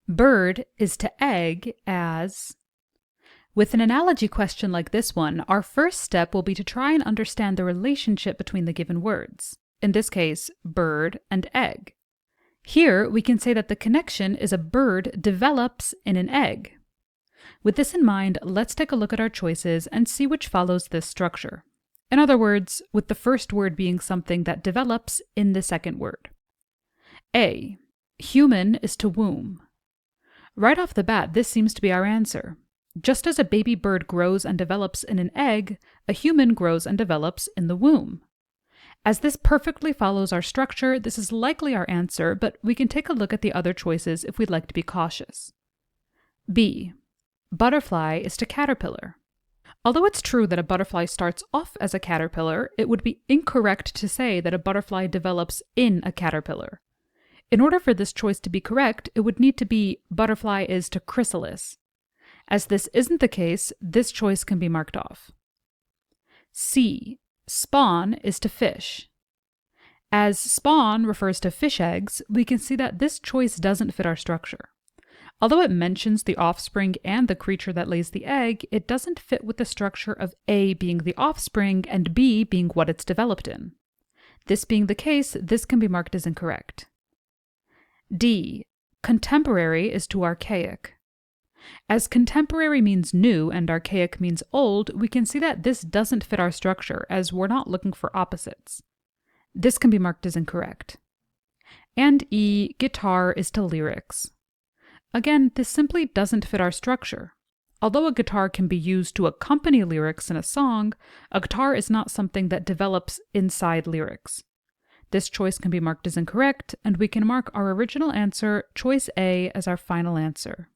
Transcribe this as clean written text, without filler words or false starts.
bird is to egg as. With an analogy question like this one, our first step will be to try and understand the relationship between the given words, in this case, bird and egg. Here, we can say that the connection is a bird develops in an egg. With this in mind, let's take a look at our choices and see which follows this structure. In other words, with the first word being something that develops in the second word. A. Human is to womb. Right off the bat, this seems to be our answer. Just as a baby bird grows and develops in an egg, a human grows and develops in the womb. As this perfectly follows our structure, this is likely our answer, but we can take a look at the other choices if we'd like to be cautious. B. Butterfly is to caterpillar. Although it's true that a butterfly starts off as a caterpillar, it would be incorrect to say that a butterfly develops in a caterpillar. In order for this choice to be correct, it would need to be butterfly is to chrysalis. As this isn't the case, this choice can be marked off. C. Spawn is to fish. As spawn refers to fish eggs, we can see that this choice doesn't fit our structure. Although it mentions the offspring and the creature that lays the egg, it doesn't fit with the structure of A being the offspring and B being what it's developed in. This being the case, this can be marked as incorrect. D. Contemporary is to archaic. As contemporary means new and archaic means old, we can see that this doesn't fit our structure, as we're not looking for opposites. This can be marked as incorrect. And E. Guitar is to lyrics. Again, this simply doesn't fit our structure. Although a guitar can be used to accompany lyrics in a song, a guitar is not something that develops inside lyrics. This choice can be marked as incorrect, and we can mark our original answer, choice A, as our final answer.